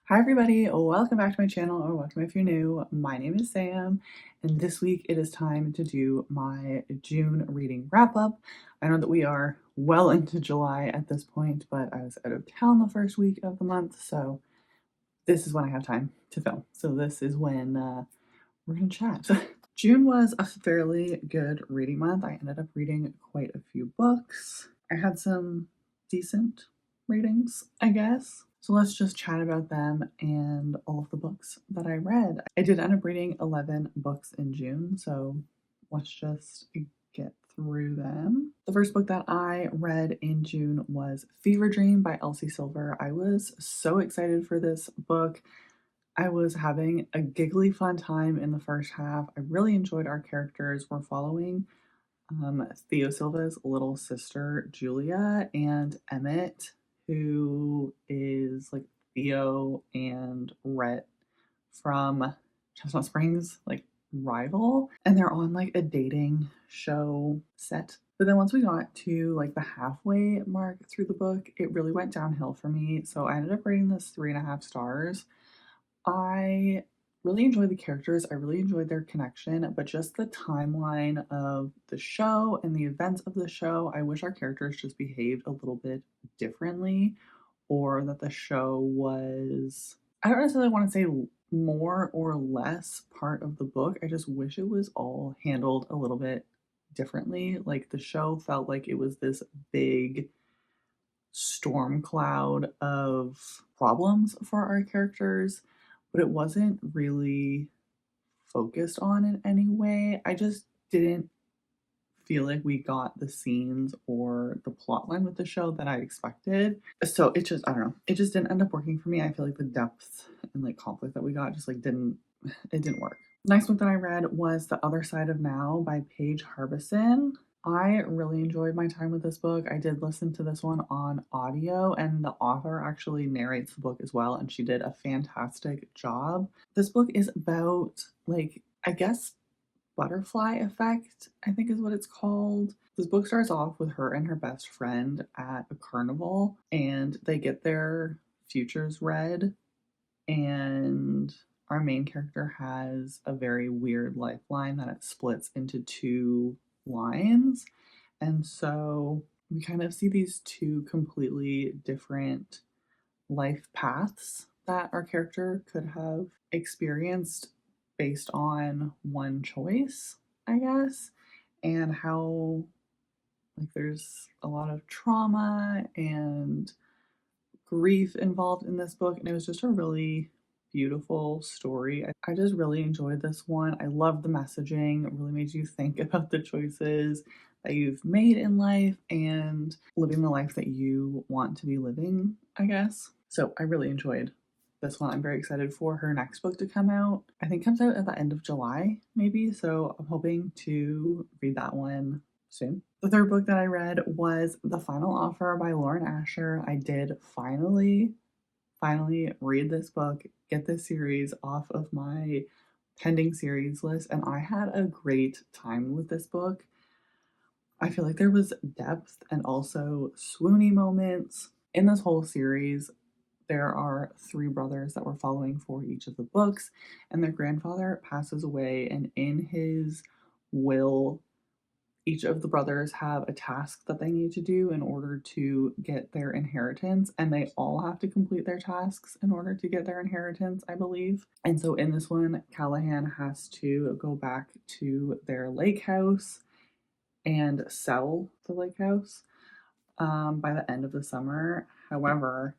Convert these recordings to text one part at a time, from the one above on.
Hi everybody, welcome back to my channel, or welcome if you're new. My name is Sam, and this week it is time to do my June reading wrap up. I know that we are well into July at this point, but I was out of town the first week of the month, so this is when I have time to film. So this is when we're gonna chat. June was a fairly good reading month. I ended up reading quite a few books. I had some decent readings, I guess. So let's just chat about them and all of the books that I read. I did end up reading 11 books in June, so let's just get through them. The first book that I read in June was Fever Dream by Elsie Silver. I was so excited for this book. I was having a giggly fun time in the first half. I really enjoyed our characters. We're following Theo Silva's little sister, Julia, and Emmett, who is like Theo and Rhett from Chestnut Springs, like rival. And they're on like a dating show set. But then once we got to like the halfway mark through the book, it really went downhill for me. So I ended up rating this 3.5 stars. I really enjoyed the characters. I really enjoyed their connection, but just the timeline of the show and the events of the show, I wish our characters just behaved a little bit differently, or that the show was, I don't necessarily want to say more or less part of the book. I just wish it was all handled a little bit differently. Like the show felt like it was this big storm cloud of problems for our characters, but it wasn't really focused on in any way. I just didn't feel like we got the scenes or the plot line with the show that I expected. So it just, I don't know, it just didn't end up working for me. I feel like the depth and like conflict that we got just like didn't work. Next book that I read was The Other Side of Now by Paige Harbison. I really enjoyed my time with this book. I did listen to this one on audio, and the author actually narrates the book as well, and she did a fantastic job. This book is about, like, I guess, butterfly effect, I think is what it's called. This book starts off with her and her best friend at a carnival, and they get their futures read, and our main character has a very weird lifeline that it splits into two lines. And so we kind of see these two completely different life paths that our character could have experienced based on one choice, I guess, and how like there's a lot of trauma and grief involved in this book, and it was just a really beautiful story. I just really enjoyed this one. I love the messaging. It really made you think about the choices that you've made in life and living the life that you want to be living, I guess. So I really enjoyed this one. I'm very excited for her next book to come out. I think comes out at the end of July, maybe. So I'm hoping to read that one soon. The third book that I read was The Final Offer by Lauren Asher. I did finally read this book, get this series off of my pending series list, and I had a great time with this book. I feel like there was depth and also swoony moments in this whole series. There are three brothers that we're following for each of the books, and their grandfather passes away, and in his will, each of the brothers have a task that they need to do in order to get their inheritance, and they all have to complete their tasks in order to get their inheritance, I believe. And so in this one, Callahan has to go back to their lake house and sell the lake house by the end of the summer. However,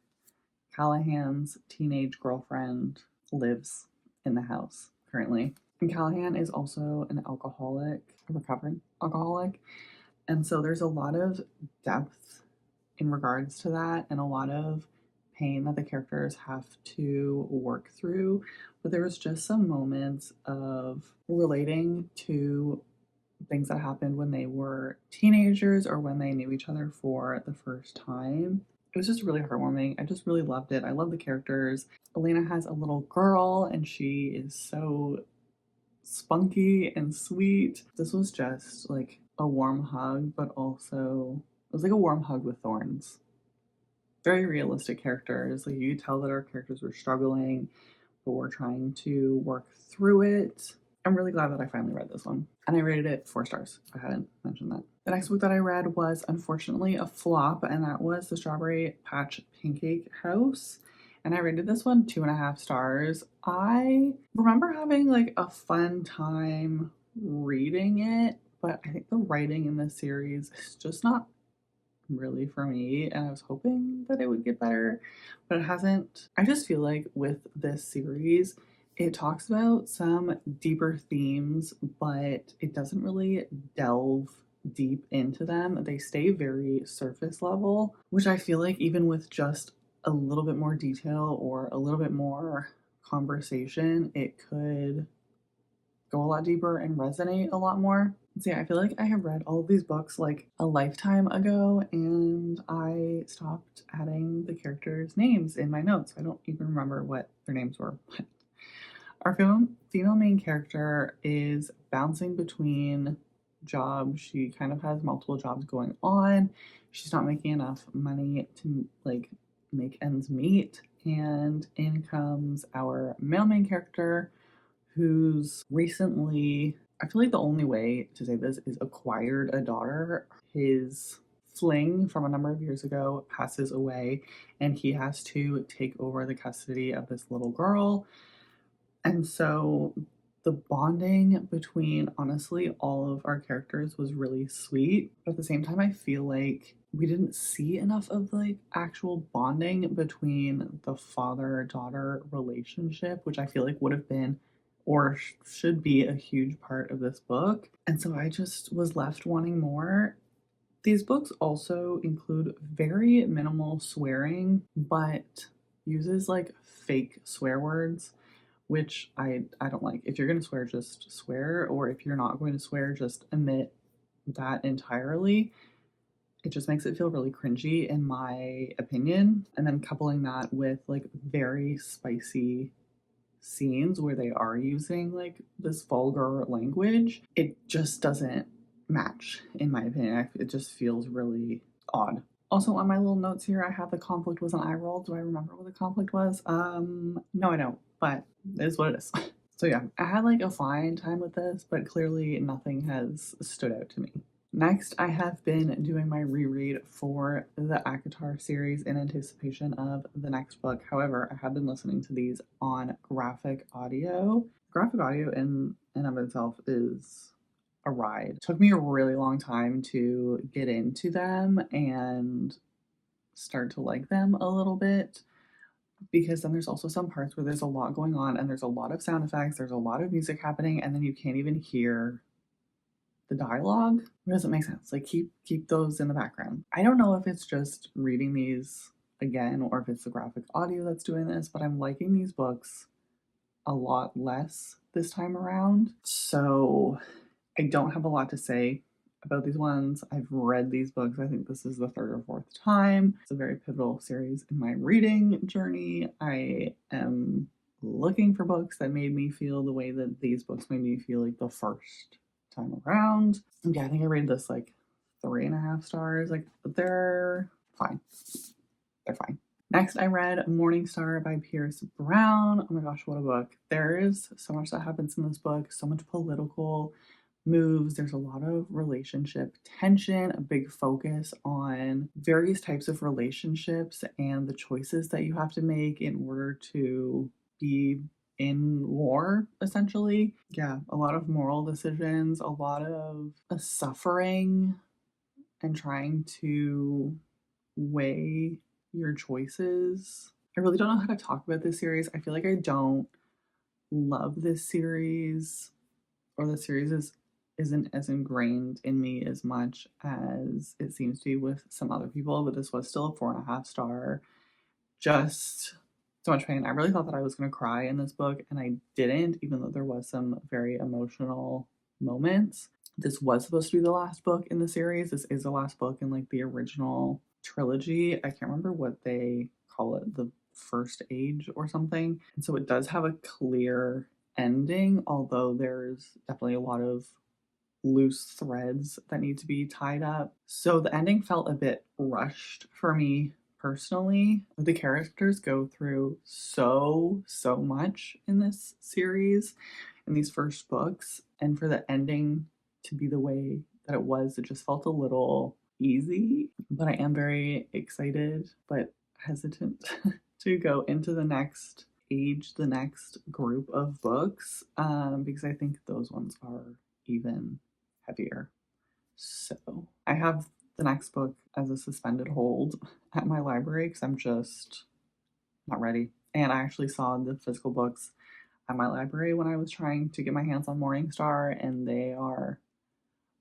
Callahan's teenage girlfriend lives in the house currently. And Callahan is also an alcoholic, a recovering alcoholic. And so there's a lot of depth in regards to that and a lot of pain that the characters have to work through. But there was just some moments of relating to things that happened when they were teenagers or when they knew each other for the first time. It was just really heartwarming. I just really loved it. I love the characters. Elena has a little girl and she is so spunky and sweet. This was just like a warm hug, but also it was like a warm hug with thorns. very realistic characters. Like you could tell that our characters were struggling, but we're trying to work through it. I'm really glad that I finally read this one. And I rated it 4 stars. I hadn't mentioned that. The next book that I read was unfortunately a flop, and that was The Strawberry Patch Pancake House. And I rated this one 2.5 stars. I remember having like a fun time reading it, but I think the writing in this series is just not really for me, and I was hoping that it would get better, but it hasn't. I just feel like with this series, it talks about some deeper themes, but it doesn't really delve deep into them. They stay very surface level, which I feel like even with just a little bit more detail or a little bit more conversation, it could go a lot deeper and resonate a lot more. So yeah, I feel like I have read all of these books like a lifetime ago, and I stopped adding the characters' names in my notes. I don't even remember what their names were. Our female main character is bouncing between jobs. She kind of has multiple jobs going on. She's not making enough money to like make ends meet. And in comes our male main character, who's recently, I feel like the only way to say this is acquired a daughter. His fling from a number of years ago passes away, and he has to take over the custody of this little girl. And so the bonding between honestly all of our characters was really sweet. But at the same time, I feel like we didn't see enough of like actual bonding between the father-daughter relationship, which I feel like would have been or should be a huge part of this book. And so I just was left wanting more. These books also include very minimal swearing, but uses like fake swear words, which I don't like. If you're going to swear, just swear, or if you're not going to swear, just omit that entirely. It just makes it feel really cringy in my opinion. And then coupling that with like very spicy scenes where they are using like this vulgar language, it just doesn't match in my opinion. It just feels really odd. Also, on my little notes here, I have the conflict was an eye roll. Do I remember what the conflict was? No, I don't, but it is what it is. So yeah, I had like a fine time with this, but clearly nothing has stood out to me. Next, I have been doing my reread for the ACOTAR series in anticipation of the next book. However, I have been listening to these on graphic audio. Graphic audio in and of itself is a ride. It took me a really long time to get into them and start to like them a little bit, because then there's also some parts where there's a lot going on and there's a lot of sound effects, there's a lot of music happening, and then you can't even hear the dialogue. It doesn't make sense. Like keep those in the background. I don't know if it's just reading these again or if it's the graphic audio that's doing this, but I'm liking these books a lot less this time around. So I don't have a lot to say about these ones. I've read these books. I think this is the third or fourth time. It's a very pivotal series in my reading journey. I am looking for books that made me feel the way that these books made me feel like the first time around. Yeah, I think I rated this like 3.5 stars. Like they're fine. They're fine. Next, I read Morning Star by Pierce Brown. Oh my gosh, what a book. There is so much that happens in this book, so much political moves. There's a lot of relationship tension, a big focus on various types of relationships and the choices that you have to make in order to be in war, essentially. Yeah, a lot of moral decisions, a lot of suffering, and trying to weigh your choices. I really don't know how to talk about this series. I feel like I don't love this series, or the series isn't as ingrained in me as much as it seems to be with some other people, but this was still a 4.5 star. Just so much pain. I really thought that I was going to cry in this book, and I didn't, even though there was some very emotional moments. This was supposed to be the last book in the series. This is the last book in like the original trilogy. I can't remember what they call it, the first age or something. And so it does have a clear ending, although there's definitely a lot of loose threads that need to be tied up. So the ending felt a bit rushed for me personally. The characters go through so much in this series, in these first books, and for the ending to be the way that it was, it just felt a little easy. But I am very excited but hesitant to go into the next age, the next group of books, because I think those ones are even heavier. So I have the next book as a suspended hold at my library because I'm just not ready. And I actually saw the physical books at my library when I was trying to get my hands on Morningstar, and they are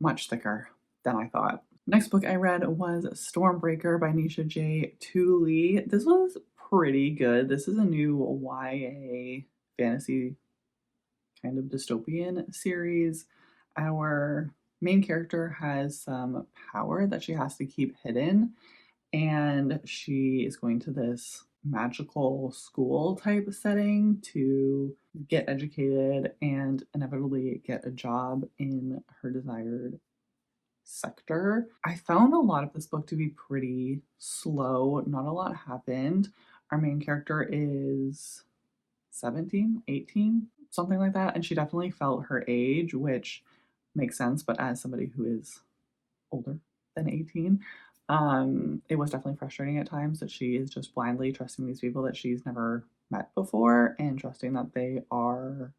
much thicker than I thought. Next book I read was Stormbreaker by Nisha J. Tooley. This was pretty good. This is a new YA fantasy kind of dystopian series. Our main character has some power that she has to keep hidden, and she is going to this magical school type setting to get educated and inevitably get a job in her desired sector. I found a lot of this book to be pretty slow. Not a lot happened. Our main character is 17, 18, something like that, and she definitely felt her age, which makes sense, but as somebody who is older than 18, it was definitely frustrating at times that she is just blindly trusting these people that she's never met before and trusting that they are,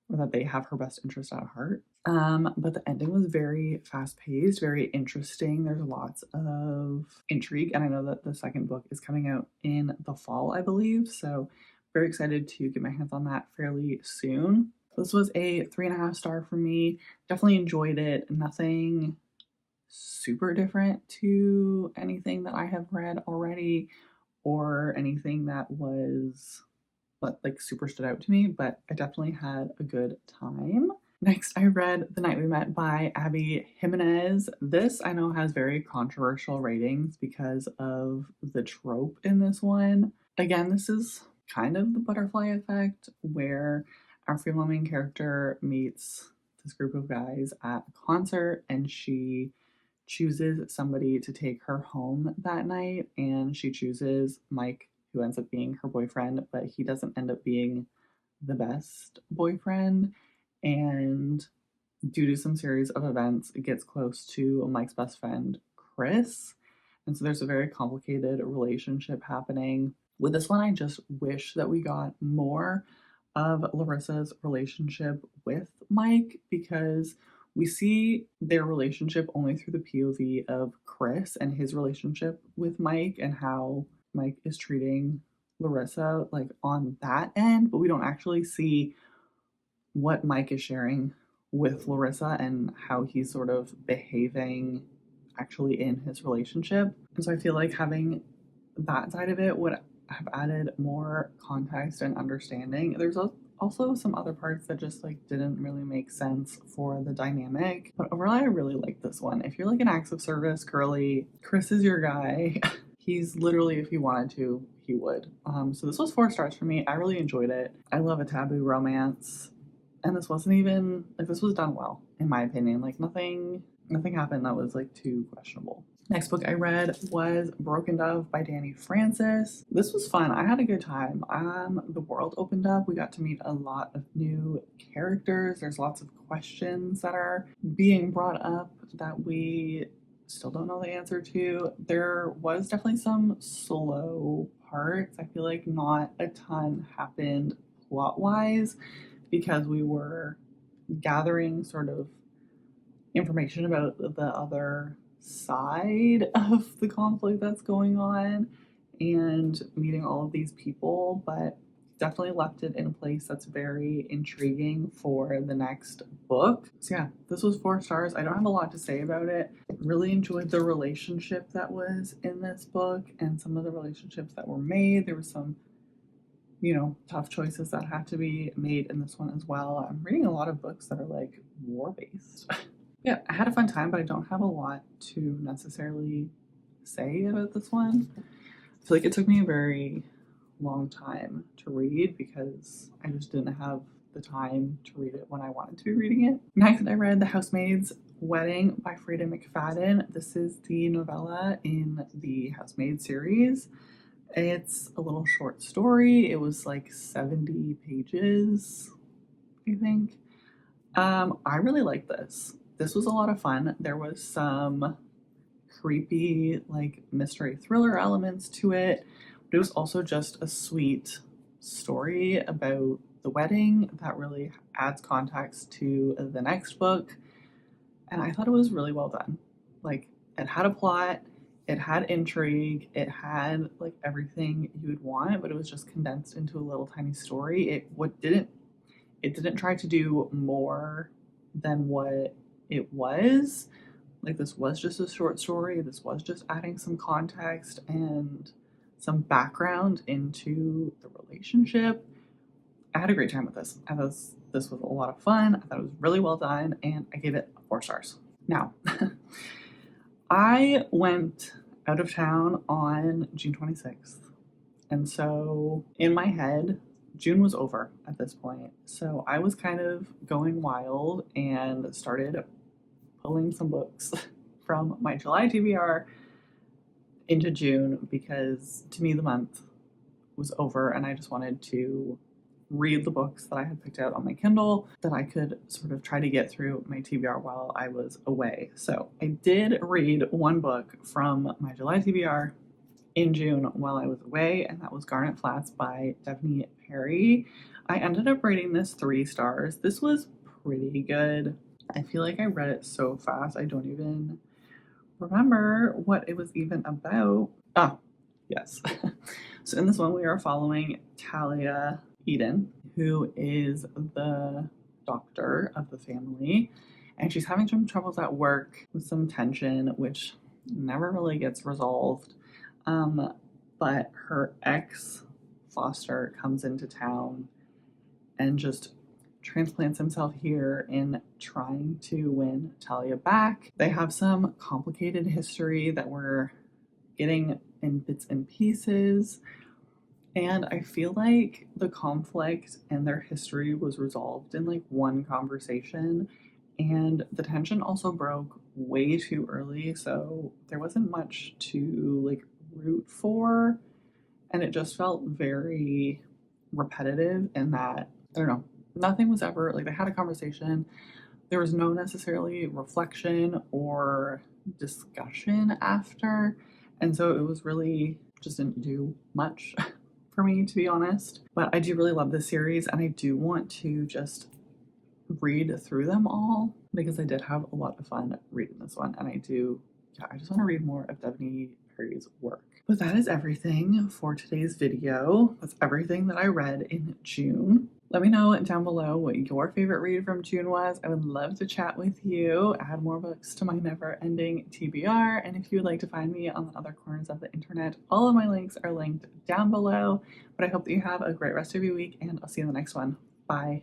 or that they have her best interest at heart. But the ending was very fast paced, very interesting. There's lots of intrigue, and I know that the second book is coming out in the fall, I believe. So very excited to get my hands on that fairly soon. This was a 3.5 star for me. Definitely enjoyed it. Nothing super different to anything that I have read already or anything that was like super stood out to me, but I definitely had a good time. Next, I read The Night We Met by Abby Jimenez. This I know has very controversial ratings because of the trope in this one. Again, this is kind of the butterfly effect where our female main character meets this group of guys at a concert and she chooses somebody to take her home that night, and she chooses Mike, who ends up being her boyfriend, but he doesn't end up being the best boyfriend. And due to some series of events, it gets close to Mike's best friend, Chris. And so there's a very complicated relationship happening. With this one, I just wish that we got more of Larissa's relationship with Mike, because we see their relationship only through the POV of Chris and his relationship with Mike and how Mike is treating Larissa like on that end, but we don't actually see what Mike is sharing with Larissa and how he's sort of behaving actually in his relationship. And so I feel like having that side of it would have added more context and understanding. There's also some other parts that just like didn't really make sense for the dynamic, but overall I really like this one. If you're like an acts of service girly, Chris is your guy. He's literally, if he wanted to, he would. So this was 4 stars for me. I really enjoyed it. I love a taboo romance, and this wasn't even like, this was done well in my opinion. Like nothing happened that was like too questionable. Next book I read was Broken Dove by Danny Francis. This was fun. I had a good time. The world opened up. We got to meet a lot of new characters. There's lots of questions that are being brought up that we still don't know the answer to. There was definitely some slow parts. I feel like not a ton happened plot-wise because we were gathering sort of information about the other side of the conflict that's going on and meeting all of these people, but definitely left it in a place that's very intriguing for the next book. So yeah, this was 4 stars. I don't have a lot to say about it. Really enjoyed the relationship that was in this book and some of the relationships that were made. There was some, tough choices that had to be made in this one as well. I'm reading a lot of books that are like war-based. Yeah, I had a fun time, but I don't have a lot to necessarily say about this one. I feel like it took me a very long time to read because I just didn't have the time to read it when I wanted to be reading it. Next, I read The Housemaids Wedding by Frida McFadden. This is the novella in the Housemaid series. It's a little short story. It was like 70 pages, I think. I really like this. This was a lot of fun. There was some creepy, like mystery thriller elements to it, but it was also just a sweet story about the wedding that really adds context to the next book. And I thought it was really well done. Like, it had a plot, it had intrigue, it had like everything you would want, but it was just condensed into a little tiny story. It didn't try to do more than what it was. Like, this was just a short story. This was just adding some context and some background into the relationship. I had a great time with this. I thought this was a lot of fun. I thought it was really well done, and I gave it 4 stars. Now, I went out of town on June 26th, and so in my head, June was over at this point. So I was kind of going wild and started pulling some books from my July TBR into June, because to me the month was over and I just wanted to read the books that I had picked out on my Kindle that I could sort of try to get through my TBR while I was away. So I did read one book from my July TBR in June while I was away, and that was Garnet Flats by Devney Perry. I ended up rating this 3 stars. This was pretty good. I feel like I read it so fast I don't even remember what it was even about. Ah, yes. So in this one we are following Talia Eden, who is the doctor of the family, and she's having some troubles at work with some tension, which never really gets resolved. But her ex Foster comes into town and just transplants himself here in trying to win Talia back. They have some complicated history that we're getting in bits and pieces, and I feel like the conflict and their history was resolved in like one conversation, and the tension also broke way too early, so there wasn't much to like root for, and it just felt very repetitive in that, I don't know, nothing was ever like, they had a conversation, there was no necessarily reflection or discussion after, and so it was really just didn't do much for me, to be honest. But I do really love this series, and I do want to just read through them all because I did have a lot of fun reading this one, and I just want to read more of Devney Perry's work. But that is everything for today's video. That's everything that I read in June. Let me know down below what your favorite read from June was. I would love to chat with you, add more books to my never-ending TBR, and if you would like to find me on the other corners of the internet, all of my links are linked down below. But I hope that you have a great rest of your week, and I'll see you in the next one. Bye.